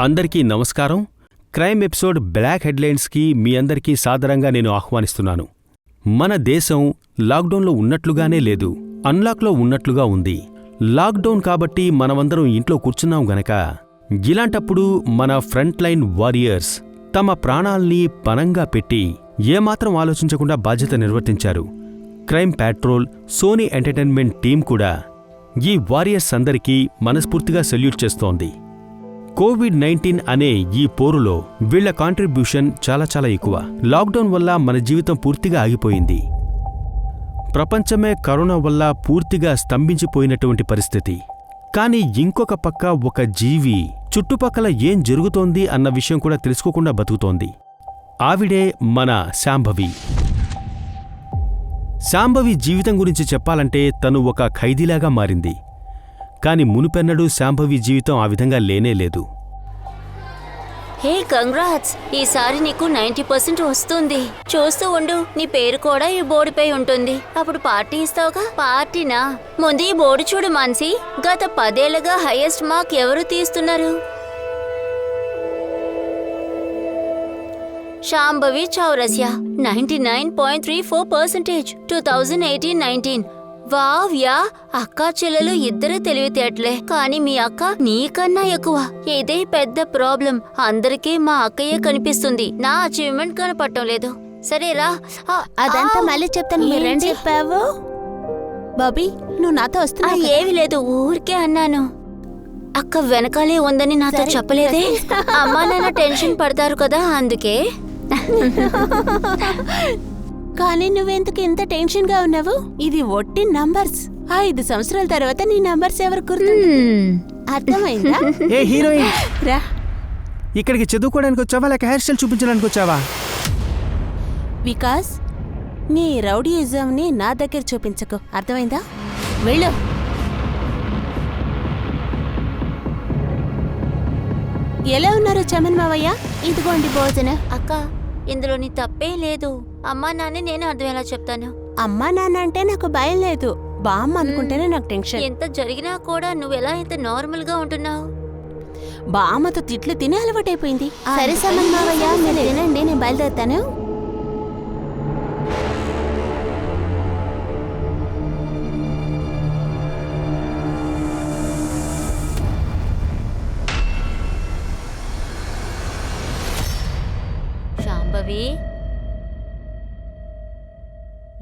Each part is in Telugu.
అందరికీ నమస్కారం. క్రైమ్ ఎపిసోడ్ బ్లాక్ హెడ్లైన్స్కి మీ అందరికీ సాదరంగా నేను ఆహ్వానిస్తున్నాను. మన దేశం లాక్డౌన్లో ఉన్నట్లుగానే లేదు, అన్లాక్లో ఉన్నట్లుగా ఉంది. లాక్డౌన్ కాబట్టి మనమందరం ఇంట్లో కూర్చున్నాం గనక ఇలాంటప్పుడు మన ఫ్రంట్ లైన్ వారియర్స్ తమ ప్రాణాల్ని పణంగా పెట్టి ఏమాత్రం ఆలోచించకుండా బాధ్యత నిర్వర్తించారు. Crime patrol, Sony entertainment team కూడా ఈ వారియర్స్ అందరికీ మనస్ఫూర్తిగా సెల్యూట్ చేస్తోంది. కోవిడ్-19 అనే ఈ పోరులో వీళ్ల కాంట్రిబ్యూషన్ చాలా ఎక్కువ. లాక్డౌన్ వల్ల మన జీవితం పూర్తిగా ఆగిపోయింది. ప్రపంచమే కరోనా వల్ల పూర్తిగా స్తంభించిపోయినటువంటి పరిస్థితి. కానీ ఇంకొక పక్క ఒక జీవి చుట్టుపక్కల ఏం జరుగుతోంది అన్న విషయం కూడా తెలుసుకోకుండా బతుకుతోంది. ఆవిడే మన శాంభవి. శాంభవి జీవితం గురించి చెప్పాలంటే తను ఒక ఖైదీలాగా మారింది. కాని మునుపెన్నడూ శాంభవి జీవితం ఆ విధంగా లేనేలేదు. హే కంగ్రాట్స్, ఈసారి నీకు 90% వస్తుంది. చూస్తూ ఉండు, నీ పేరు కూడా ఈ బోర్డుపై ఉంటుంది. అప్పుడు పార్టీ ఇస్తావుగా. పార్టీనా? ముందు ఈ బోర్డు చూడు మాన్సి. గత 10 ఏళ్లుగా హైయెస్ట్ మార్క్ ఎవరు తీస్తున్నారు? శాంభవి చౌరసియా 99.34%. 2018-19. వావ్యా, అక్కా చెల్లెలు ఇద్దరు తెలివితేటలే. కానీ మీ అక్క నీకన్నా ఎక్కువ. ఇదే పెద్ద ప్రాబ్లం. అందరికీ మా అక్కయ్యే కనిపిస్తుంది, నా అచీవ్మెంట్ కనపడటం లేదు. సరేరా, అదంతా మళ్ళీ చెప్తాను. మీరేం చెప్పావు బాబీ? నువ్వు నాతో వస్తున్నా? ఏమీ లేదు, ఊరికే అన్నాను. అక్క వెనకాలే ఉందని నాతో చెప్పలేదే. అమ్మా నాన్న టెన్షన్ పడతారు కదా, అందుకే. కానీ నువ్వెందుకు ఇంత టెన్షన్ గా ఉన్నావు? ఇది ఒట్టి నంబర్స్. 5 సంవత్సరాల తర్వాత నీ నంబర్స్ ఎవరు గుర్తు? అర్థమైందా? ఏ హీరోయిన్, రా. ఇక్కడికి చదువుకోవడానికి వచ్చావా లేక హెయిర్ స్టైల్ చూపించడానికి వచ్చావా? వికాస్, నీ రౌడీయిజం ని నా దగ్గర చూపించకు, అర్థమైందా? వెళ్ళు. ఎలా ఉన్నారు చమన్ మావయ్య? ఇదిగోండి భోజనం. అక్క, ఇందులో నీ తప్పేం లేదు. అమ్మా నాన్న నేను అర్థమేలా చెప్తాను. అమ్మా నాన్న అంటే నాకు భయం లేదు, బామ్మ అనుకుంటేనే నాకు టెన్షన్. ఎంత జరిగినా కూడా నువ్వెలా ఇంత నార్మల్ గా ఉంటున్నావు? బామ్మతో తిట్లు తినే అలవాటైపోయింది. సరే సమన్ మావయ్య, మీరు తినండి, నేను బయలుదేరుతాను. శాంభవి,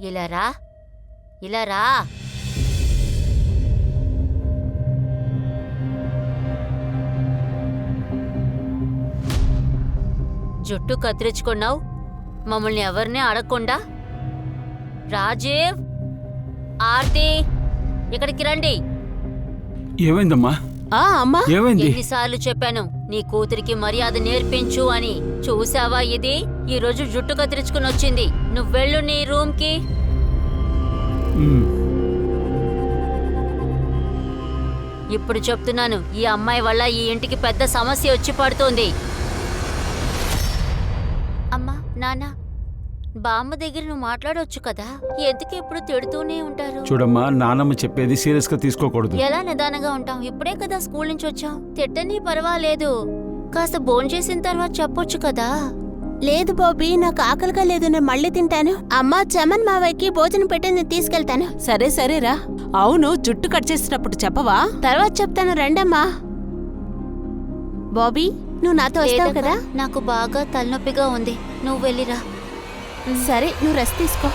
ఇలా రా. జుట్టు కత్తిరించుకున్నావు, మమ్మల్ని ఎవరిని అడగకుండా. రాజీవ్, ఆర్తి, ఇక్కడికి రండి. ఏమైందమ్మా? అమ్మా, ఏమైంది? ఎన్నిసార్లు చెప్పాను నీ కూతురికి మర్యాద నేర్పించు అని. చూసావా, ఇది ఈ రోజు జుట్టు కత్తిరించుకుని వచ్చింది. నువ్వెళ్ళు నీ రూమ్ కి. ఇప్పుడు చెప్తున్నాను, ఈ అమ్మాయి వల్ల ఈ ఇంటికి పెద్ద సమస్య వచ్చి పడుతోంది. అమ్మా నాన్న, బామ్మ దగ్గర నువ్వు మాట్లాడొచ్చు కదా, ఎందుకు ఎప్పుడు తిడుతూనే ఉంటారు? చూడమ్మా, నానమ్మ చెప్పేది సీరియస్ గా తీసుకోకూడదు. ఎలా నిదానంగా ఉంటాం? ఇప్పుడే కదా స్కూల్ నుంచి వచ్చాం. తిట్టని పర్వాలేదు, కాస్త భోంచేసిన తర్వాత చెప్పొచ్చు కదా. లేదు బాబీ, నాకు ఆకలిగా లేదు, నేను మళ్ళీ తింటాను. అమ్మా, చమన్ మావయ్యకి భోజనం పెట్టి నేను తీసుకెళ్తాను. సరే సరేరా. అవును, జుట్టు కట్ చేసినప్పుడు చెప్పవా? తర్వాత చెప్తాను, రండమ్మా. బాబీ, నువ్వు నాతో వస్తావు కదా? నాకు బాగా తలనొప్పిగా ఉంది, నువ్వు వెళ్ళిరా. సరే, నువ్వు రెస్ట్ తీసుకో.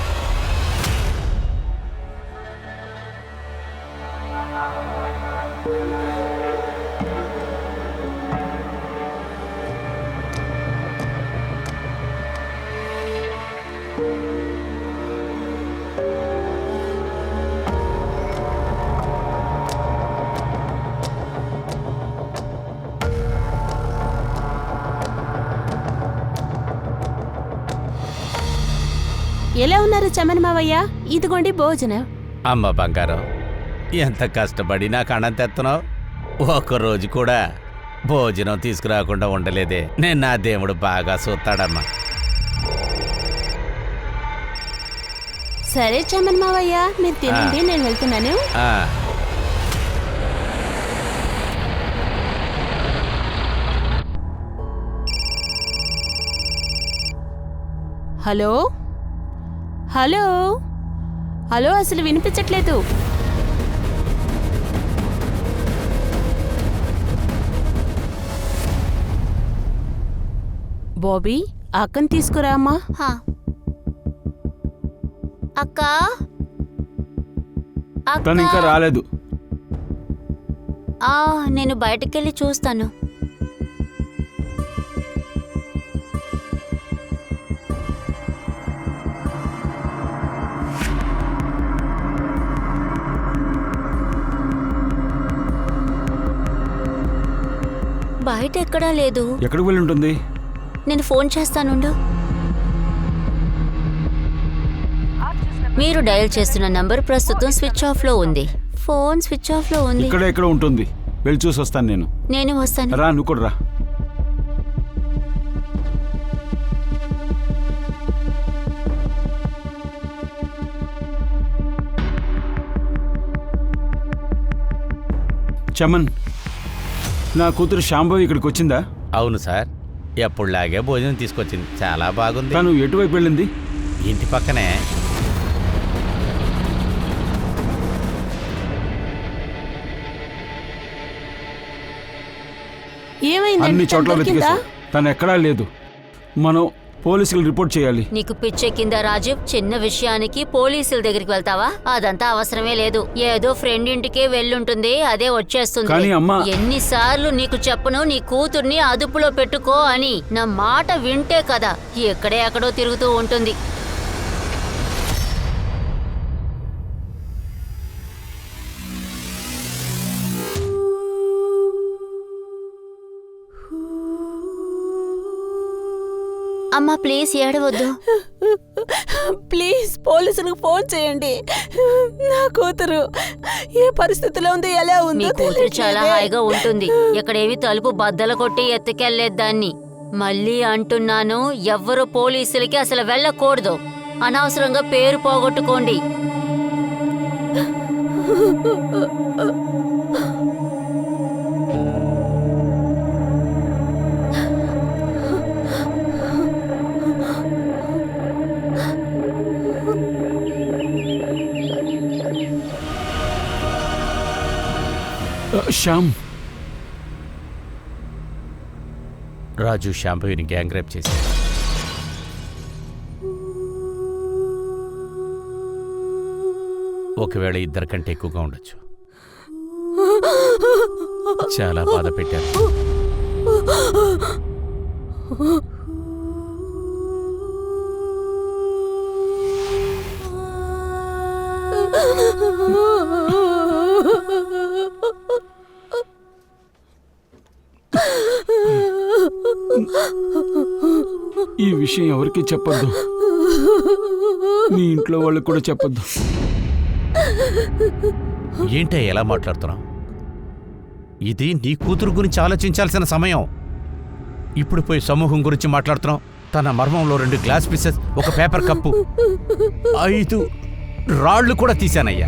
ఎలా ఉన్నారు చమన్ మావయ్య? ఇదిగోండి భోజనం. అమ్మ బంగారం, ఎంత కష్టపడి నాకు అన్నం తెస్తున్నావు. ఒక్కరోజు కూడా భోజనం తీసుకురాకుండా ఉండలేదే. నేను నా దేవుడు బాగా చూస్తాడమ్మా. సరే చమన్ మావయ్య, మీరు తినండి, నేను వెళ్తున్నాను. హలో హలో హలో అసలు వినిపించట్లేదు. బాబీ అక్కని తీసుకురా అమ్మా. హా. అక్క తను ఇంకా అక్క రాలేదు. నేను బయటకెళ్ళి చూస్తాను. బయట ఎక్కడా లేదు. ఎక్కడికి వెళ్ళి ఉంటుంది? నేను ఫోన్ చేస్తానుండు. మీరు డయల్ చేస్తున్న నంబర్ ప్రస్తుతం స్విచ్ ఆఫ్ లో ఉంది. ఫోన్ స్విచ్ ఆఫ్ లో ఉంది. ఇక్కడ ఎక్కడ ఉంటుంది, వెళ్ళి చూసి వస్తాను నేను. నేను వస్తాను. రా, నువ్వు కూడా రా. చమన్, నా కూతురు శాంభవి ఇక్కడికి వచ్చిందా? అవును సార్, ఎప్పుడులాగే భోజనం తీసుకొచ్చింది. చాలా బాగుంది. తను ఎటువైపు వెళ్ళింది? ఇంటి పక్కనే. ఏమైంది? అన్ని చోట్ల వెతికేసా, తను ఎక్కడా లేదు. మనం పోలీసులకు రిపోర్ట్ చేయాలి. నీకు పిచ్చెక్కిందా రాజీవ్? చిన్న విషయానికి పోలీసుల దగ్గరికి వెళ్తావా? అదంతా అవసరమే లేదు. ఏదో ఫ్రెండ్ ఇంటికే వెళ్ళుంటుంది, అదే వచ్చేస్తుంది. కానీ అమ్మా, ఎన్నిసార్లు నీకు చెప్పను నీ కూతుర్ని అదుపులో పెట్టుకో అని? నా మాట వింటే కదా ఎక్కడే ఎక్కడో తిరుగుతూ ఉంటుంది. అమ్మా ప్లీజ్ ఏడవద్దు. ప్లీజ్ పోలీసులకు ఫోన్ చేయండి. నా కూతురు ఏ పరిస్థితిలో ఉంది, ఎలా మీ ఉందో కూతురు చాలా తెలియట్లేదే. హాయిగా ఉంటుంది. ఎక్కడేవి తలుపు బద్దలు కొట్టి ఎత్తుకెళ్లేదు దాన్ని. మళ్ళీ అంటున్నాను, ఎవ్వరు పోలీసులకి అసలు వెళ్ళకూడదు. అనవసరంగా పేరు పోగొట్టుకోండి. శ్యామ్, రాజు శాంభవిని గ్యాంగ్ రేప్ చేసి ఒకవేళ ఇద్దరి కంటే ఎక్కువగా ఉండొచ్చు. చాలా బాధ పెట్టారు. ఈ విషయం ఎవరికీ చెప్పొద్దు. మీ ఇంట్లో వాళ్ళకి కూడా చెప్పొద్దు. ఏంటే ఎలా మాట్లాడుతున్నావు? ఇది నీ కూతురు గురించి ఆలోచించాల్సిన సమయం. ఇప్పుడు పోయి సమూహం గురించి మాట్లాడుతున్నావు. తన మర్మంలో 2 గ్లాస్ పీసెస్, ఒక పేపర్ కప్పు, 5 రాళ్లు కూడా తీశానయ్యా.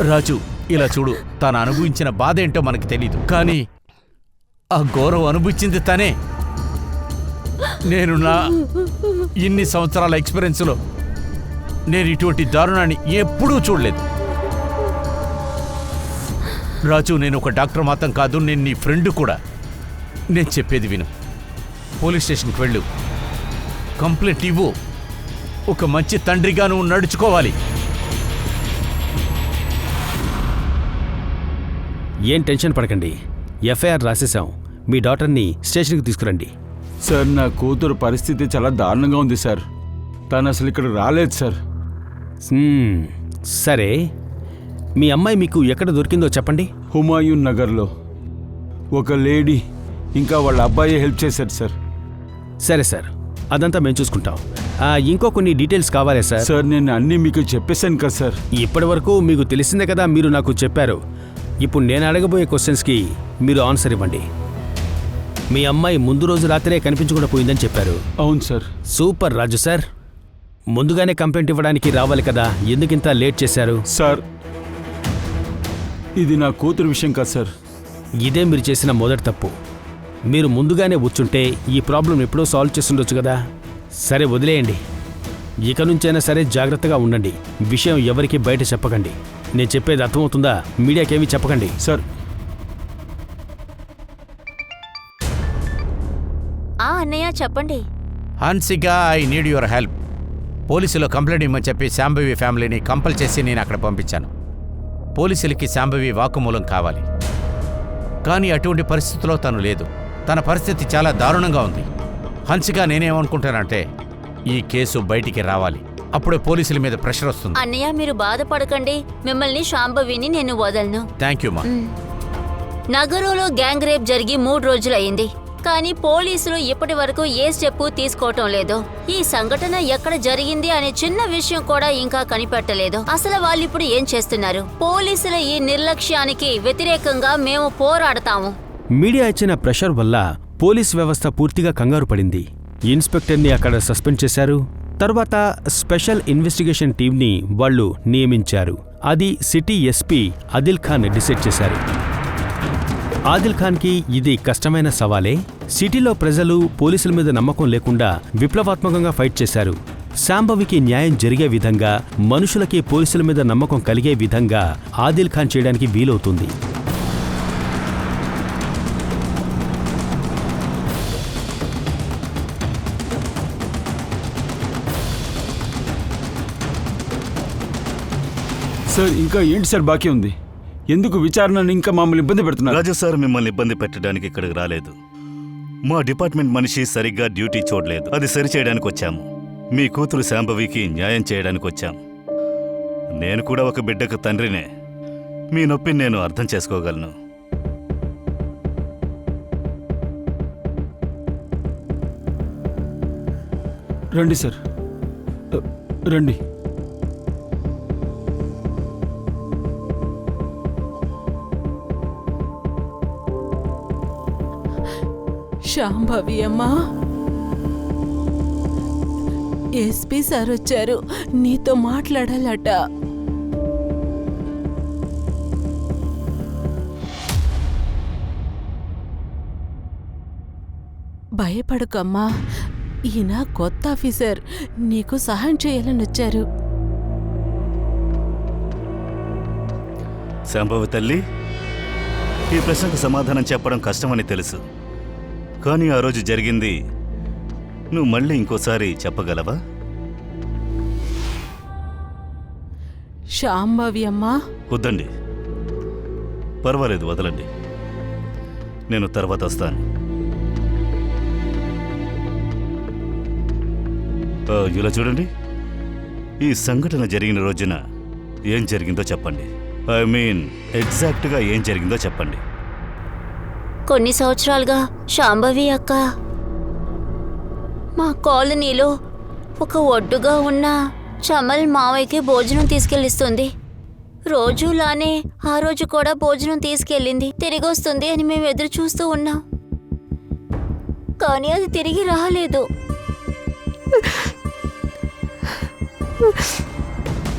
రాజు, ఇలా చూడు, తాను అనుభవించిన బాధ ఏంటో మనకు తెలీదు, కానీ ఆ ఘోరం అనుభవించింది తనే. నేను నా ఇన్ని సంవత్సరాల ఎక్స్పీరియన్స్లో నేను ఇటువంటి దారుణాన్ని ఎప్పుడూ చూడలేదు. రాజు, నేను ఒక డాక్టర్ మాత్రం కాదు, నేను నీ ఫ్రెండ్ కూడా. నేను చెప్పేది విను. పోలీస్ స్టేషన్కి వెళ్ళు, కంప్లైంట్ ఇవ్వు. ఒక మంచి తండ్రిగా నువ్వు నడుచుకోవాలి. ఏం టెన్షన్ పడకండి, ఎఫ్ఐఆర్ రాసేశాం. మీ డాటర్ని స్టేషన్కి తీసుకురండి. సార్, నా కూతురు పరిస్థితి చాలా దారుణంగా ఉంది సార్. తను అసలు ఇక్కడ రాలేదు సార్. సరే, మీ అమ్మాయి మీకు ఎక్కడ దొరికిందో చెప్పండి. హుమాయూన్ నగర్లో ఒక లేడీ ఇంకా వాళ్ళ అబ్బాయి హెల్ప్ చేశారు సార్. సరే సార్, అదంతా మేము చూసుకుంటాం. ఇంకో కొన్ని డీటెయిల్స్ కావాలా సార్? సార్, నేను అన్నీ మీకు చెప్పేశాను కదా సార్. ఇప్పటి వరకు మీకు తెలిసిందే కదా, మీరు నాకు చెప్పారు. ఇప్పుడు నేను అడగబోయే క్వశ్చన్స్కి మీరు ఆన్సర్ ఇవ్వండి. మీ అమ్మాయి ముందు రోజు రాత్రే కనిపించకుండా పోయిందని చెప్పారు. అవును సార్. సూపర్ రాజు సార్, ముందుగానే కంప్లైంట్ ఇవ్వడానికి రావాలి కదా, ఎందుకింత లేట్ చేశారు? సార్, ఇది నా కూతురు విషయం కాదు సార్. ఇదే మీరు చేసిన మొదటి తప్పు. మీరు ముందుగానే వచ్చుంటే ఈ ప్రాబ్లం ఎప్పుడో సాల్వ్ చేస్తుండొచ్చు కదా. సరే వదిలేయండి. ఇక నుంచైనా సరే జాగ్రత్తగా ఉండండి. విషయం ఎవరికీ బయట చెప్పకండి. నేను చెప్పేది అర్థమవుతుందా? మీడియాకేమీ చెప్పకండి. సార్, అన్నయ్య చెప్పండి. Hansika, I need your help. పోలీసులో కంప్లైంట్ ఇమ్మని చెప్పి శాంభవి ఫ్యామిలీని కంపల్ చేసి నేను అక్కడ పంపించాను. పోలీసులకి శాంభవి వాక్కుమూలం కావాలి. కానీ అటువంటి పరిస్థితిలో తను లేదు. తన పరిస్థితి చాలా దారుణంగా ఉంది. హన్సిక, నేనేమనుకుంటానంటే ఈ కేసు బయటికి రావాలి. అప్పుడే పోలీసుల మీద ప్రెషర్ వస్తుంది. అన్నయ్య మీరు బాధపడకండి. మిమ్మల్ని శాంభవిని నేను వదలను. థ్యాంక్ యూ మా. నగరంలో గ్యాంగ్ రేప్ జరిగి 3 రోజులయ్యింది. కానీ పోలీసులు ఇప్పటి వరకు ఏ స్టెప్ తీసుకోవటం లేదు. ఈ సంఘటన ఎక్కడ జరిగింది అనే చిన్న విషయం కూడా ఇంకా కనిపెట్టలేదు. అసలు వాళ్ళు ఇప్పుడు ఏం చేస్తున్నారు? పోలీసుల ఈ నిర్లక్ష్యానికి వ్యతిరేకంగా మేము పోరాడతాము. మీడియా ఇచ్చిన ప్రెషర్ వల్ల పోలీస్ వ్యవస్థ పూర్తిగా కంగారు పడింది. ఇన్స్పెక్టర్ని అక్కడ సస్పెండ్ చేశారు. తర్వాత స్పెషల్ ఇన్వెస్టిగేషన్ టీంని వాళ్ళు నియమించారు. అది city SP Adil Khan decide చేశారు. ఆదిల్ ఖాన్కి ఇది కష్టమైన సవాలే. సిటీలో ప్రజలు పోలీసుల మీద నమ్మకం లేకుండా విప్లవాత్మకంగా ఫైట్ చేశారు. శాంభవికి న్యాయం జరిగే విధంగా, మనుషులకి పోలీసుల మీద నమ్మకం కలిగే విధంగా ఆదిల్ ఖాన్ చేయడానికి వీలవుతుంది. సార్, ఇంకా ఏంటి సార్ బాకీ ఉంది? ఎందుకు విచారణను ఇంకా మమ్మల్ని ఇబ్బంది పెడుతున్నారు? రాజు సార్ మిమ్మల్ని ఇబ్బంది పెట్టడానికి ఇక్కడికి రాలేదు. మా డిపార్ట్మెంట్ మనిషి సరిగ్గా డ్యూటీ చూడలేదు. అది సరిచేయడానికి వచ్చాము. మీ కూతురు శాంభవికి న్యాయం చేయడానికి వచ్చాం. నేను కూడా ఒక బిడ్డకు తండ్రినే. మీ నొప్పిని నేను అర్థం చేసుకోగలను. రండి సార్, రండి. శాంభవి అమ్మా, ఎస్పీ సార్ వచ్చారు, నీతో మాట్లాడాలట. భయపడకమ్మా, ఈయన కొత్త ఆఫీసర్, నీకు సహాయం చేయాలని వచ్చారు. శాంభవి తల్లి, ఈ ప్రశ్నకు సమాధానం చెప్పడం కష్టమని తెలుసు. కానీ ఆ రోజు జరిగింది నువ్వు మళ్ళీ ఇంకోసారి చెప్పగలవా? శాంభవి అమ్మా. వద్దండి, పర్వాలేదు, వదలండి. నేను తర్వాత వస్తాను. ఇలా చూడండి, ఈ సంఘటన జరిగిన రోజున ఏం జరిగిందో చెప్పండి. ఐ మీన్ ఎగ్జాక్ట్గా ఏం జరిగిందో చెప్పండి. కొన్ని సంవత్సరాలుగా శాంభవి అక్క మా కాలనీలో ఒక ఒడ్డుగా ఉన్న చమల్ మావయ్యకి భోజనం తీసుకెళ్ళిస్తుంది. రోజులానే ఆ రోజు కూడా భోజనం తీసుకెళ్ళింది. తిరిగి వస్తుంది అని మేము ఎదురు చూస్తూ ఉన్నాం. కానీ అది తిరిగి రాలేదు.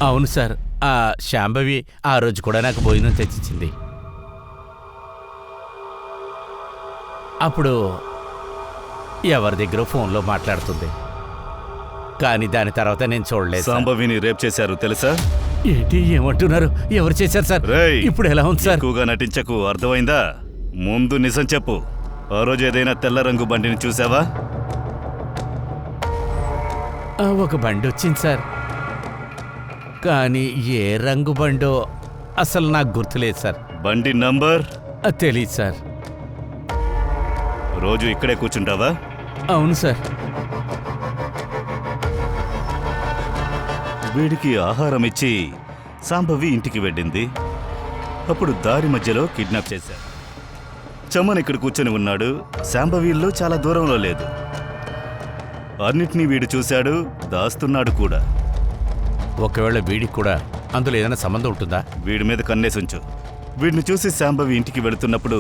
అవును సార్, ఆ శాంభవి ఆ రోజు కూడా నాకు భోజనం తెచ్చిచ్చింది. అప్పుడు ఎవరి దగ్గర ఫోన్లో మాట్లాడుతుంది. కానీ దాని తర్వాత నేను చూడలేదు. శాంభవిని రేప్ చేశారు తెలుసా? ఏంటి, ఏమంటున్నారు? ఎవరు చేశారు సార్? ఇప్పుడు ఎలా ఉంది సార్? ఎక్కువగా నటించకు, అర్థమైందా? ముందు నిజం చెప్పు. ఆ రోజు ఏదైనా తెల్ల రంగు బండిని చూసావా? ఒక బండి వచ్చింది సార్, కానీ ఏ రంగు బండో అసలు నాకు గుర్తులేదు సార్. బండి నంబర్ తెలీదు సార్. రోజు ఇక్కడే కూర్చుంటావా? అవును సార్. వీడికి ఆహారం ఇచ్చి శాంభవి ఇంటికి వెళ్ళింది. అప్పుడు దారి మధ్యలో కిడ్నాప్ చేశారు. చమన్ ఇక్కడ కూర్చొని ఉన్నాడు. శాంభవి ఇల్లు చాలా దూరంలో లేదు. అన్నిటినీ వీడు చూశాడు, దాస్తున్నాడు కూడా. ఒకవేళ వీడికి కూడా అందులో ఏదైనా సంబంధం ఉంటుందా? వీడి మీద కన్నేసి ఉంచు. వీడిని చూసి శాంభవి ఇంటికి వెళుతున్నప్పుడు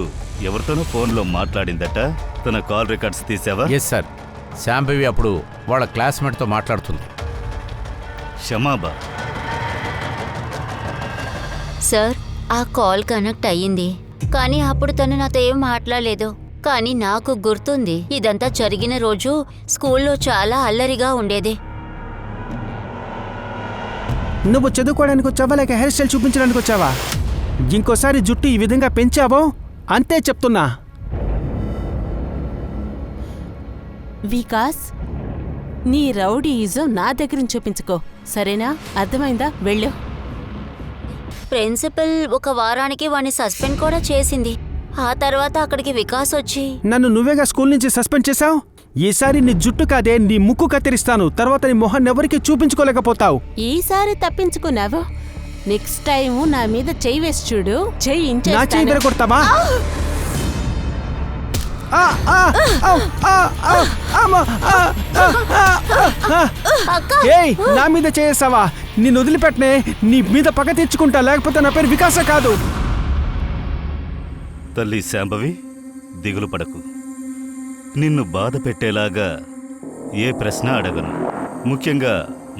ఎవరితోనో ఫోన్లో మాట్లాడిందట. తన కాల్ రికార్డ్స్ తీసావా? Yes sir. శాంభవి అప్పుడు వాళ్ళ క్లాస్మేట్తో మాట్లాడుతుంది. క్షమాబా. సార్, ఆ కాల్ కనెక్ట్ అయ్యింది. కానీ అప్పుడు తను నాతో ఏం మాట్లాడలేదు. కానీ నాకు గుర్తుంది, ఇదంతా జరిగిన రోజు స్కూల్లో చాలా అల్లరిగా ఉండేది. నువ్వు చదువుకోవడానికి వచ్చావా లేక హెయిర్ స్టైల్ చూపించడానికి వచ్చావా? ఇంకోసారి జుట్టు ఈ విధంగా పెంచావో అంతే చెప్తున్నా. వికాస్, నీ రౌడీయిజం నా దగ్గర చూపించుకో, సరేనా? అర్థమైందా? వెళ్ళు. ప్రిన్సిపల్ ఒక వారానికి వాణ్ణి సస్పెండ్ కూడా చేసింది. ఆ తర్వాత అక్కడికి వికాస్ వచ్చి, నన్ను నువ్వేగా స్కూల్ నుంచి సస్పెండ్ చేశావు. ఈసారి నీ జుట్టు కాదే నీ ముక్కు కత్తిరిస్తాను. తర్వాత నీ మొహాన్ని ఎవరికి చూపించుకోలేకపోతావు. ఈసారి తప్పించుకున్నావు, నెక్స్ట్ టైం నా మీద చెయ్యి వేసి చూడు. చెయ్యి నా చేయి దగ్గర కొడతావా? ఏయ్, నా మీద చేసావా? నిన్ను వదిలిపెట్టనే, నీ మీద పగ తెచ్చుకుంటా, లేకపోతే నా పేరు వికాస కాదు. తల్లి శాంభవి, దిగులు పడకు. నిన్ను బాధ పెట్టేలాగా ఏ ప్రశ్న అడగను. ముఖ్యంగా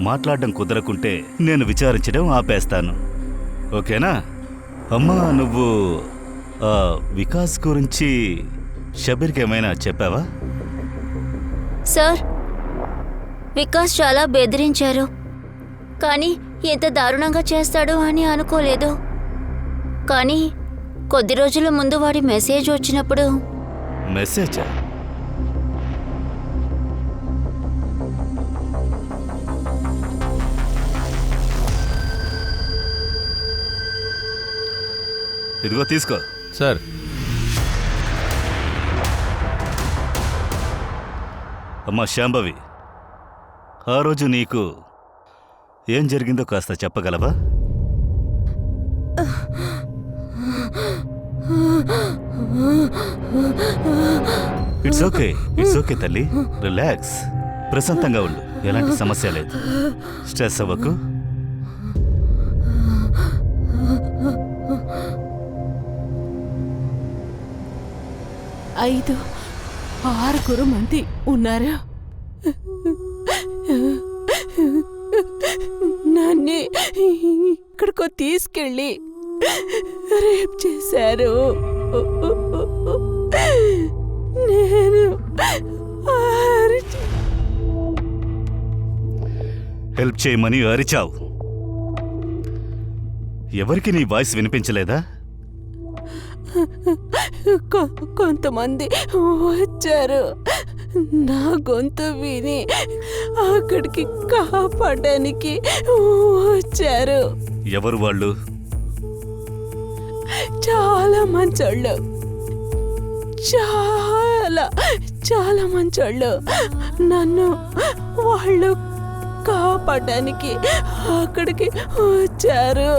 మాట్లాడడం కుదరకుంటే నేను విచారించడం ఆపేస్తాను. ఓకేనా? అమ్మా, నువ్వు వికాస్ గురించి షబీర్కి ఏమైనా చెప్పావా? సార్, వికాస్ చాలా బెదిరించారు, కానీ ఎంత దారుణంగా చేస్తాడు అని అనుకోలేదు. కానీ కొద్ది రోజుల ముందు వాడి మెసేజ్ వచ్చినప్పుడు. మెసేజా? ఇదిగో తీసుకో. సార్, అమ్మా శాంభవి, ఆ రోజు నీకు ఏం జరిగిందో కాస్త చెప్పగలవా? ఇట్స్ ఓకే తల్లి, రిలాక్స్, ప్రశాంతంగా ఉండు. ఎలాంటి సమస్య లేదు, స్ట్రెస్ అవ్వకు. ఐదు 6 మంది ఉన్నారు. నన్ను ఇక్కడికో తీసుకెళ్ళి రేప్ చేశారు. నేను హెల్ప్ చేయమని అరిచావు. ఎవరికి నీ వాయిస్ వినిపించలేదా? కొంతమంది వచ్చారు, నా గొంతు విని అక్కడికి కాపాడడానికి వచ్చారు. ఎవరు వాళ్ళు? చాలా మంచోళ్ళు, చాలా మంచోళ్ళు. నన్ను వాళ్ళు కాపాడడానికి అక్కడికి వచ్చారు,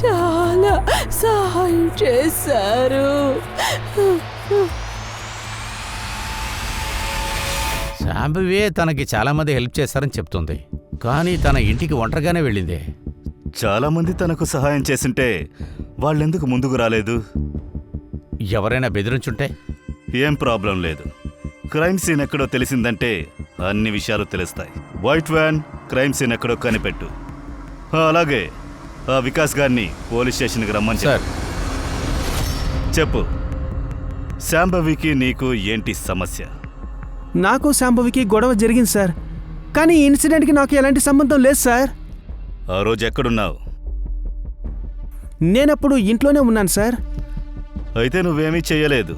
చాలా సహాయం చేశారు. శాంభవే తనకి చాలా మంది హెల్ప్ చేశారని చెప్తుంది, కానీ తన ఇంటికి ఒంటరిగానే వెళ్ళింది. చాలా మంది తనకు సహాయం చేసింటే వాళ్ళెందుకు ముందుకు రాలేదు? ఎవరైనా బెదిరించుంటే? ఏం ప్రాబ్లం లేదు. క్రైమ్ సీన్ ఎక్కడో తెలిసిందంటే అన్ని విషయాలు తెలుస్తాయి. వైట్ వ్యాన్ క్రైమ్ సీన్ ఎక్కడో కనిపెట్టు. అలాగే ఆ వికాస్ గారిని పోలీస్ స్టేషన్కి రమ్మని సార్. చెప్పు, శాంభవికి నీకు ఏంటి సమస్య? నాకు శాంభవికి గొడవ జరిగింది సార్, కానీ ఈ ఇన్సిడెంట్కి నాకు ఎలాంటి సంబంధం లేదు సార్. ఆ రోజు ఎక్కడున్నావు? నేనప్పుడు ఇంట్లోనే ఉన్నాను సార్. అయితే నువ్వేమీ చెయ్యలేదు.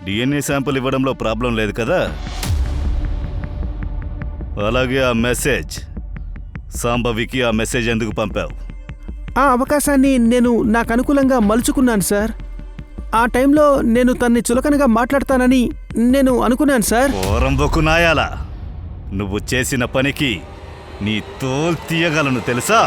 డిఎన్ఏ శాంపుల్ ఇవ్వడంలో ప్రాబ్లం లేదు కదా? అలాగే ఆ మెసేజ్, శాంభవికి ఆ మెసేజ్ ఎందుకు పంపావు? ఆ అవకాశాన్ని నేను నాకు అనుకూలంగా మలుచుకున్నాను సార్. ఆ టైంలో నేను తన్ని చులకనగా మాట్లాడతానని నేను అనుకున్నాను సార్. ఓరంబొకు నాయాలా, నువ్వు చేసిన పనికి నీ తోలు తీయగలను తెలుసా?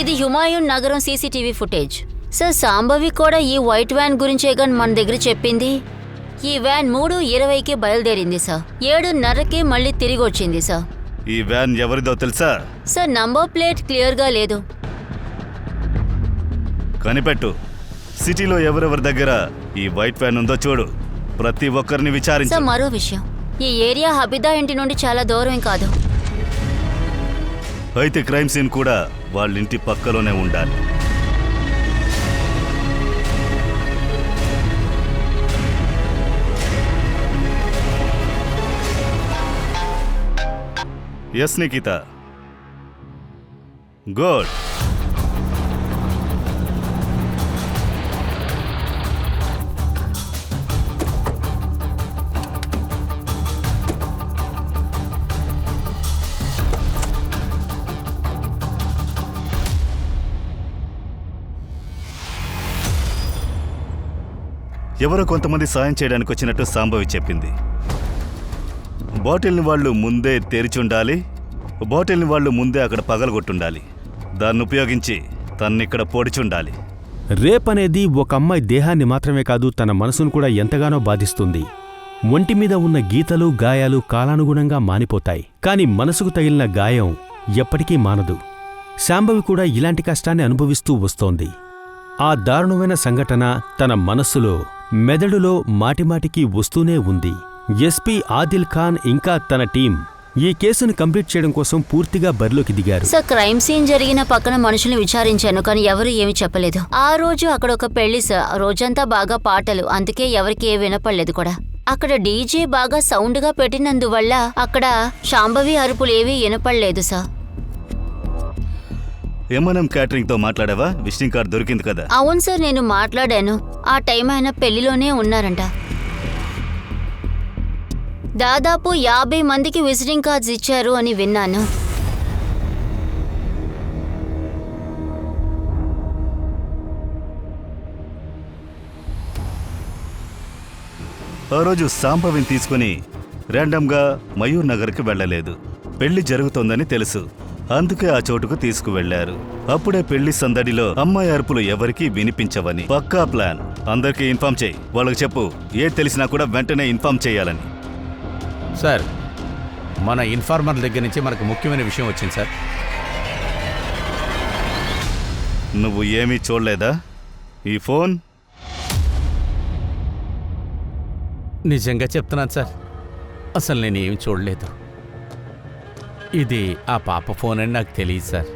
ఇది హుమాయూన్ నగరం సీసీటీవీ ఫుటేజ్. సార్, శాంభవి కూడా ఈ వైట్ వ్యాన్ గురించేగా మన దగ్గర చెప్పింది. ఈ వ్యాన్ 3:20కి బయలుదేరింది సార్, 7:30కి మళ్ళీ తిరిగి వచ్చింది సార్. ఈ వ్యాన్ ఎవరిదో తెలుసా? సార్, నంబర్ ప్లేట్ క్లియర్గా లేదు. కనిపెట్టు. సిటీలో ఎవరెవరి దగ్గర ఈ వైట్ వ్యాన్ ఉందో చూడు. ప్రతి ఒక్కరిని విచారించు. సార్ మరో విషయం, ఈ ఏరియా హబిదా ఇంటి నుండి చాలా దూరం కాదు. అయితే క్రైమ్ సీన్ కూడా వాళ్ళ ఇంటి పక్కలోనే ఉండాలి. Yes Nikhita, good. ఎవరో కొంతమంది సాయం చేయడానికి వచ్చినట్టు సాంబవి చెప్పింది. బాటిల్ని వాళ్ళు ముందే తెరిచుండాలి, బాటిల్ని వాళ్ళు ముందే అక్కడ పగలగొట్టుండాలి. దాన్ని ఉపయోగించి తన్నిక్కడ పొడిచుండాలి. రేప్ అనేది ఒక అమ్మాయి దేహాన్ని మాత్రమే కాదు, తన మనసును కూడా ఎంతగానో బాధిస్తుంది. ఒంటి మీద ఉన్న గీతలు, గాయాలు కాలానుగుణంగా మానిపోతాయి, కాని మనసుకు తగిలిన గాయం ఎప్పటికీ మానదు. శాంభవి కూడా ఇలాంటి కష్టాన్ని అనుభవిస్తూ వస్తోంది. ఆ దారుణమైన సంఘటన తన మనస్సులో, మెదడులో మాటిమాటికి వస్తూనే ఉంది. ఎస్పీ ఆదిల్ ఖాన్ ఇంకా తన టీం ఈ కేసును కంప్లీట్ చేయడం కోసం పూర్తిగా బరిలోకి దిగారు. సార్ క్రైమ్ సీన్ జరిగిన పక్కన మనుషుల్ని విచారించాను, కానీ ఎవరు ఏమీ చెప్పలేదు. ఆ రోజు అక్కడ ఒక పెళ్లి సార్, రోజంతా బాగా పాటలు, అందుకే ఎవరికి ఏ వినపడలేదు కూడా. అక్కడ డీజే బాగా సౌండ్గా పెట్టినందువల్ల అక్కడ శాంభవి అరుపులు ఏవీ వినపడలేదు సార్. ఎంఎన్ఎం క్యాటరింగ్తో మాట్లాడావా? విజిటింగ్ కార్డ్ దొరికింది కదా? అవును సార్, నేను మాట్లాడాను. ఆ టైం ఆయన పెళ్లిలోనే ఉన్నారంట. దాదాపు 50 మందికి విజిటింగ్ కార్డ్స్ ఇచ్చారు అని విన్నాను. ఆ రోజు సాంభవిని తీసుకుని ర్యాండమ్గా మయూర్ నగర్కి వెళ్ళలేదు. పెళ్లి జరుగుతోందని తెలుసు, అందుకే ఆ చోటుకు తీసుకువెళ్లారు. అప్పుడే పెళ్లి సందడిలో అమ్మాయి అరుపులు ఎవరికీ వినిపించవని. పక్కా ప్లాన్. అందరికీ ఇన్ఫార్మ్ చేయి. వాళ్ళకి చెప్పు, ఏ తెలిసినా కూడా వెంటనే ఇన్ఫార్మ్ చేయాలని. సార్, మన ఇన్ఫార్మర్ దగ్గర నుంచి మనకు ముఖ్యమైన విషయం వచ్చింది సార్. నువ్వు ఏమీ చూడలేదా ఈ ఫోన్? నిజంగా చెప్తున్నాను సార్, అసలు నేను ఏమి చూడలేదు. ఇది ఆ పాప ఫోన్ అని నాకు తెలియదు సార్.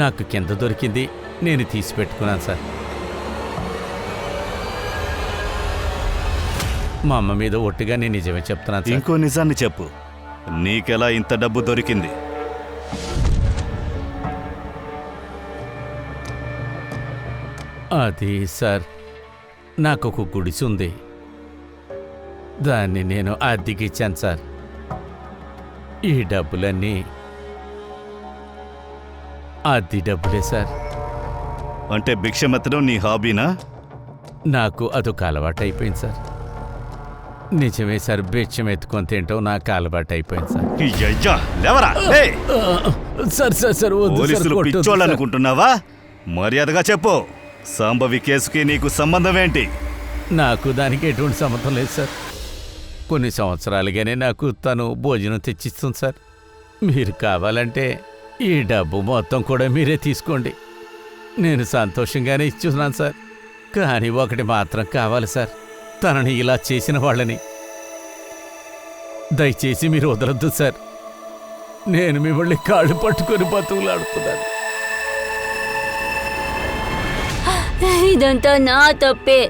నాకు కింద దొరికింది, నేను తీసి పెట్టుకున్నాను సార్. మా అమ్మ మీద ఒట్టుగా నేను నిజమే చెప్తున్నాను సార్. ఇంకో నిజాన్ని చెప్పు, నీకెలా ఇంత డబ్బు దొరికింది? అది సార్, నాకు ఒక గుడిసె ఉంది, దాన్ని నేను అద్దెకిచ్చాను సార్. ఈ డబ్బులన్నీ అద్దె డబ్బులే సార్. అంటే భిక్షమెత్తడం నీ హాబీనా? నాకు అదొక అలవాటు అయిపోయింది సార్. నిజమే సార్, భిక్షం ఎత్తుకొని తింటాం నాకు అలవాటు అయిపోయింది సార్. అయ్యా, లేవరా! ఏయ్! సార్ సార్ సార్, వద్దు సార్, పోలీసులు కొట్టొద్దు సార్. పిచ్చోళ్ళనుకుంటున్నావా? మర్యాదగా చెప్పు, సాంబవి కేసుకి నీకు సంబంధం ఏంటి? నాకు దానికి ఎటువంటి సంబంధం లేదు సార్. కొన్ని సంవత్సరాలుగానే నాకు తను భోజనం తెచ్చిస్తుంది సార్. మీరు కావాలంటే ఈ డబ్బు మొత్తం కూడా మీరే తీసుకోండి, నేను సంతోషంగానే ఇస్తున్నాను సార్. కానీ ఒకటి మాత్రం కావాలి సార్, తనని ఇలా చేసిన వాళ్ళని దయచేసి మీరు వదలొద్దు సార్. నేను మిమ్మల్ని కాళ్ళు పట్టుకొని బతుకులాడుతున్నాను. ఇదంతా నా తప్పే.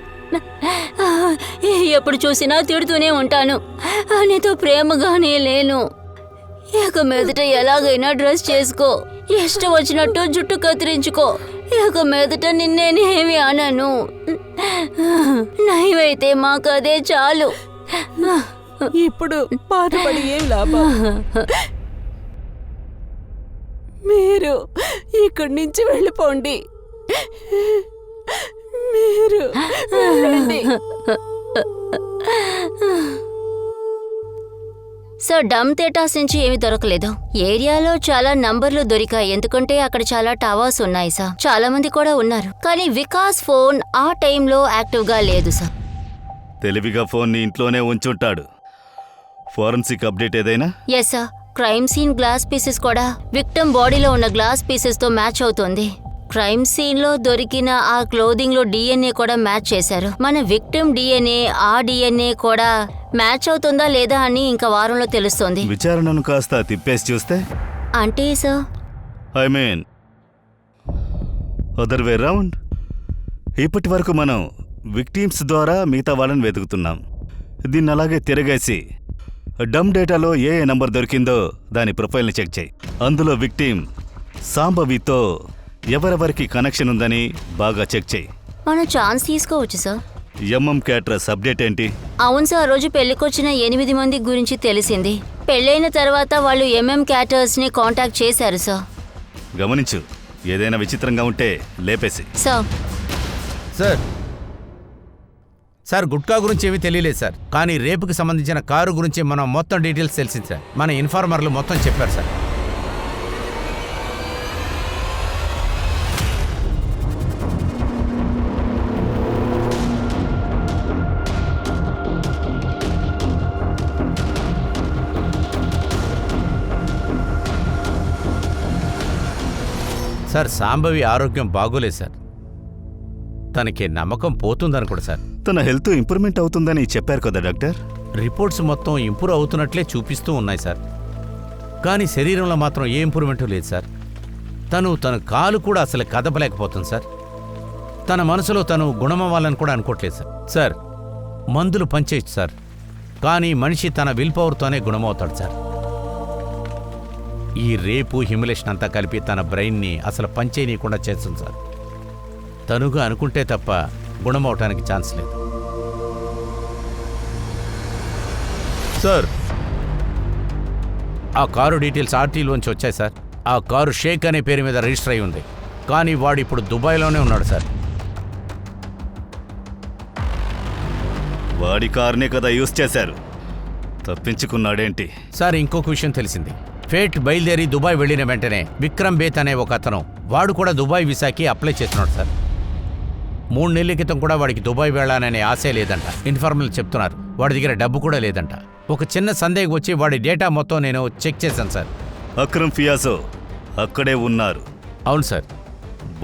ఎప్పుడు చూసినా తిడుతూనే ఉంటాను, నీతో ప్రేమగానే లేను. ఇక మీదట ఎలాగైనా డ్రెస్ చేసుకో, ఇష్టం వచ్చినట్టు జుట్టు కత్తిరించుకో. ఇక మీదట నిన్నేనేమి అనను. నయమైతే మాకు అదే చాలు. ఇప్పుడు బాధపడి ఏం లాభం? మీరు ఇక్కడి నుంచి వెళ్ళిపోండి. మీరు వెళ్ళండి. సార్, డమ్ థియేటర్స్ నుంచి ఏమీ దొరకలేదు. ఏరియాలో చాలా నంబర్లు దొరికాయి, ఎందుకంటే అక్కడ చాలా టవర్స్ ఉన్నాయి సార్. చాలా మంది కూడా ఉన్నారు, కానీ వికాస్ ఫోన్ ఆ టైంలో యాక్టివ్గా లేదు సార్. తెలివిగా ఫోన్ నీ ఇంట్లోనే ఉంచుంటాడు. ఫోరెన్సిక్ అప్డేట్ ఏదైనా? Yes sir, crime scene glass pieces కూడా విక్టిమ్ బాడీలో ఉన్న గ్లాస్ పీసెస్ తో మ్యాచ్ అవుతోంది. క్రైమ్ సీన్ లో దొరికిన ఆ క్లోదింగ్ లో డిఎన్ఏ కూడా మ్యాచ్ చేశారు. మన విక్టిమ్ డిఎన్ఏ ఆ డిఎన్ఏ కూడా మ్యాచ్ అవుతుందా లేదా అని ఇంకా వారంలో తెలుస్తుంది. విచారణను కాస్త తిప్పేసి చూస్తే అంటే sir I mean other way round. ఇప్పటి వరకు మనం విక్టిమ్స్ ద్వారా మిగతా వాళ్ళని వెతుకుతున్నాం. దీన్ని అలాగే తిరగేసి డమ్ డేటాలో ఏ నంబర్ దొరికిందో దాని ప్రొఫైల్ని చెక్ చేయి. అందులో విక్టిమ్ సాంబవితో ఎవరెవరికి కనెక్షన్ ఉందని బాగా చెక్ చేయి. మనం ఛాన్స్ తీసుకోవచ్చు సార్. ఎంఎం క్యాటరర్స్ అప్డేట్ ఏంటి? అవును సార్, ఆ రోజు పెళ్లికొచ్చిన 8 మంది గురించి తెలిసింది. పెళ్ళైన తర్వాత వాళ్ళు ఎంఎం క్యాటర్స్ ని కాంటాక్ట్ చేశారు సార్. గమనించు, ఏదైనా విచిత్రంగా ఉంటే లేపేసి. సార్ సార్ సార్ గుట్కా గురించి ఏమీ తెలియలేదు సార్. కానీ రేపుకి సంబంధించిన కారు గురించి మనం మొత్తం డీటెయిల్స్ తెలిసింది సార్. మన ఇన్ఫార్మర్లు మొత్తం చెప్పారు సార్. సార్ సాంబవి ఆరోగ్యం బాగోలేదు సార్. తనకి నమ్మకం పోతుందని కూడా సార్. తన హెల్త్ ఇంప్రూవ్మెంట్ అవుతుందని చెప్పారు కదా డాక్టర్. రిపోర్ట్స్ మొత్తం ఇంప్రూవ్ అవుతున్నట్లే చూపిస్తూ ఉన్నాయి సార్. కానీ శరీరంలో మాత్రం ఏ ఇంప్రూవ్మెంట్ లేదు సార్. తన కాలు కూడా అసలు కదపలేకపోతుంది సార్. తన మనసులో తను గుణమవ్వాలని కూడా అనుకోవట్లేదు సార్. సార్ మందులు పనిచేయచ్చు సార్, కానీ మనిషి తన విల్ పవర్తోనే గుణమవుతాడు సార్. ఈ రేపు హ్యూమిలేషన్ అంతా కలిపి తన బ్రెయిన్ని అసలు పనిచేయనీయకుండా చేస్తుంది సార్. తనుగా అనుకుంటే తప్ప గుణమవటానికి ఛాన్స్ లేదు సార్. ఆ కారు డీటెయిల్స్ ఆర్టీలోంచి వచ్చాయి సార్. ఆ కారు షేక్ అనే పేరు మీద రిజిస్టర్ అయి ఉంది. కానీ వాడు ఇప్పుడు దుబాయ్లోనే ఉన్నాడు సార్. వాడి కారునే కదా యూజ్ చేశారు, తప్పించుకున్నాడేంటి? సార్ ఇంకొక విషయం తెలిసింది. ఫేట్ బయలుదేరి దుబాయ్ వెళ్ళిన వెంటనే విక్రమ్ బేత్ అనే ఒక అతను వాడు కూడా దుబాయ్ వీసాకి అప్లై చేస్తున్నాడు సార్. 3 నెలల క్రితం కూడా వాడికి దుబాయ్ వెళ్ళాలనే ఆశే లేదంట. ఇన్ఫార్మర్లు చెప్తున్నారు వాడి దగ్గర డబ్బు కూడా లేదంట. ఒక చిన్న సందేహం వచ్చి వాడి డేటా మొత్తం నేను చెక్ చేశాను సార్. అక్రమ్ ఫియాజో అక్కడే ఉన్నారు. అవును సార్.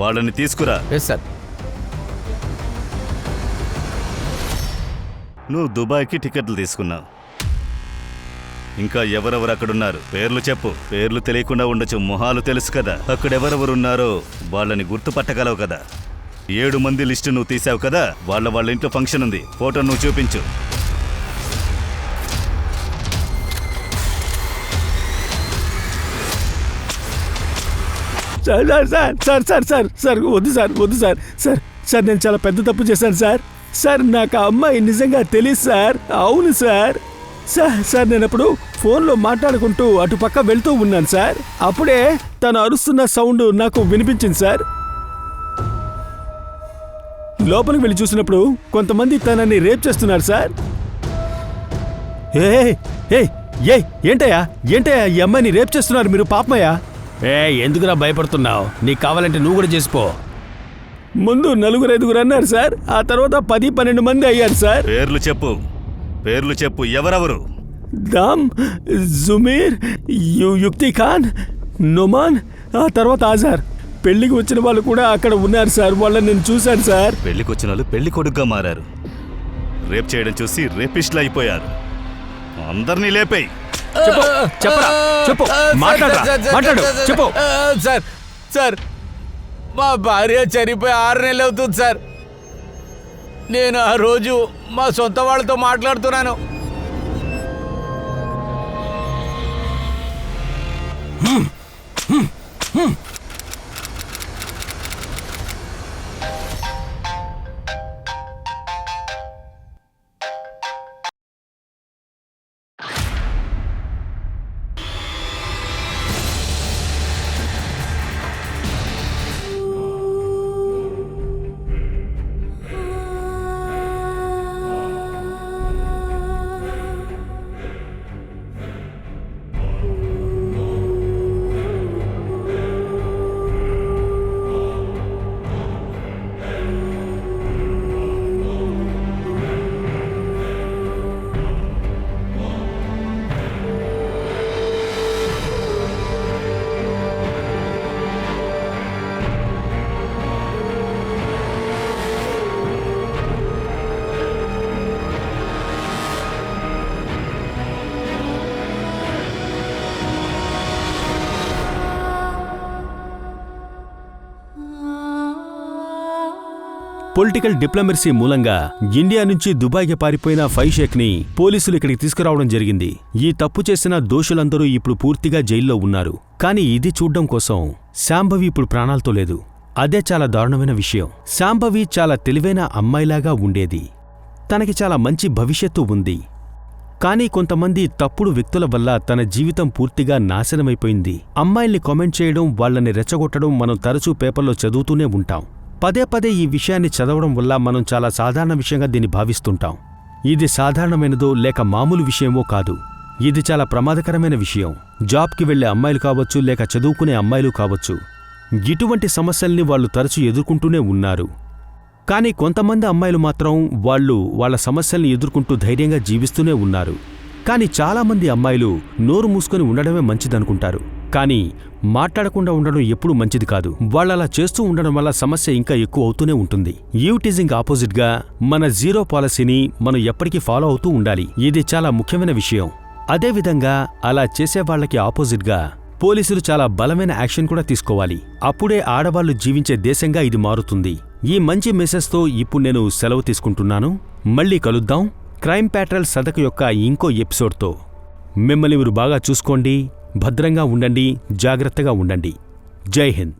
వాళ్ళని తీసుకురా. Yes sir. నువ్వు దుబాయ్కి టికెట్లు తీసుకున్నావు. ఇంకా ఎవరెవరు అక్కడున్నారు పేర్లు చెప్పు. పేర్లు తెలియకుండా ఉండొచ్చు, మొహాలు తెలుసు కదా. అక్కడెవరెవరున్నారో వాళ్ళని గుర్తుపట్టగలవు కదా. 7 మంది లిస్టు నువ్వు తీసావు కదా. వాళ్ళ ఇంట్లో ఫంక్షన్ ఉంది, ఫోటో నువ్వు చూపించు. Sir sir sir sir sir sir sir వద్దు సార్, వద్దు సార్. సార్ సార్ నేను చాలా పెద్ద తప్పు చేశాను సార్. సార్ నాకు ఆ అమ్మాయి నిజంగా తెలియదు సార్. అవును సార్. సార్ సార్ నేను అప్పుడు ఫోన్లో మాట్లాడుకుంటూ అటు పక్క వెళ్తూ ఉన్నాను సార్. అప్పుడే తను అరుస్తున్న సౌండ్ నాకు వినిపించింది సార్. లోపలికి వెళ్ళి చూసినప్పుడు కొంతమంది తనని రేప్ చేస్తున్నారు సార్. ఏ ఏ ఏ ఏంటయ్యా ఏంటయ్యా ఈ అమ్మాయిని రేప్ చేస్తున్నారు మీరు? పాపమయ్యా. ఎందుకురా భయపడుతున్నావు? నీకు కావాలంటే నువ్వు కూడా చేసిపో. ముందు 4-5 అన్నారు సార్. ఆ తర్వాత 10-12 మంది అయ్యారు సార్. పేర్లు చెప్పు, పేర్లు చెప్పు. ఎవరెవరు? దామ్, జుమీర్, యుక్తి ఖాన్, నొమాన్, ఆ తర్వాత ఆజార్. పెళ్లికి వచ్చిన వాళ్ళు కూడా అక్కడ ఉన్నారు సార్. వాళ్ళని నేను చూశాను సార్. పెళ్లికి వచ్చిన వాళ్ళు పెళ్లి కొడుకుగా మారారు. రేప్ చేయడం చూసి రేపిస్టులు అయిపోయారు. అందరినీ లేపేయి. చెప్పు, మాట్లాడు, చెప్పు. సార్ సార్ మా భార్య చనిపోయి 6 నెలలు అవుతుంది సార్. నేను ఆ రోజు మా సొంత వాళ్ళతో మాట్లాడుతున్నాను. పొలిటికల్ డిప్లొమసీ మూలంగా ఇండియా నుంచి దుబాయ్కి పారిపోయిన ఫైషేక్ని పోలీసులు ఇక్కడికి తీసుకురావడం జరిగింది. ఈ తప్పు చేసిన దోషులందరూ ఇప్పుడు పూర్తిగా జైల్లో ఉన్నారు. కానీ ఇది చూడ్డం కోసం శాంభవి ఇప్పుడు ప్రాణాలతో లేదు. అదే చాలా దారుణమైన విషయం. శాంభవి చాలా తెలివైన అమ్మాయిలాగా ఉండేది. తనకి చాలా మంచి భవిష్యత్తు ఉంది. కానీ కొంతమంది తప్పుడు వ్యక్తుల వల్ల తన జీవితం పూర్తిగా నాశనమైపోయింది. అమ్మాయిల్ని కామెంట్ చేయడం, వాళ్లని రెచ్చగొట్టడం మనం తరచూ పేపర్లో చదువుతూనే ఉంటాం. పదే పదే ఈ విషయాన్ని చదవడం వల్ల మనం చాలా సాధారణ విషయంగా దీన్ని భావిస్తుంటాం. ఇది సాధారణమైనదో లేక మామూలు విషయమో కాదు. ఇది చాలా ప్రమాదకరమైన విషయం. జాబ్కి వెళ్లే అమ్మాయిలు కావచ్చు, లేక చదువుకునే అమ్మాయిలు కావచ్చు, ఇటువంటి సమస్యల్ని వాళ్ళు తరచూ ఎదుర్కొంటూనే ఉన్నారు. కానీ కొంతమంది అమ్మాయిలు మాత్రం వాళ్ళ సమస్యల్ని ఎదుర్కొంటూ ధైర్యంగా జీవిస్తూనే ఉన్నారు. కానీ చాలామంది అమ్మాయిలు నోరు మూసుకొని ఉండడమే మంచిదనుకుంటారు. కానీ మాట్లాడకుండా ఉండడం ఎప్పుడూ మంచిది కాదు. వాళ్ళలా చేస్తూ ఉండడం వల్ల సమస్య ఇంకా ఎక్కువ అవుతూనే ఉంటుంది. ఈవ్ టీజింగ్ ఆపోజిట్గా మన జీరో పాలసీని మనం ఎప్పటికీ ఫాలో అవుతూ ఉండాలి. ఇది చాలా ముఖ్యమైన విషయం. అదేవిధంగా అలా చేసేవాళ్లకి ఆపోజిట్గా పోలీసులు చాలా బలమైన యాక్షన్ కూడా తీసుకోవాలి. అప్పుడే ఆడవాళ్లు జీవించే దేశంగా ఇది మారుతుంది. ఈ మంచి మెసేజ్తో ఇప్పుడు నేను సెలవు తీసుకుంటున్నాను. మళ్ళీ కలుద్దాం క్రైమ్ ప్యాట్రల్ సదక్ యొక్క ఇంకో ఎపిసోడ్తో. మిమ్మల్ని మీరు బాగా చూసుకోండి, భద్రంగా ఉండండి, జాగ్రత్తగా ఉండండి. జై హింద్.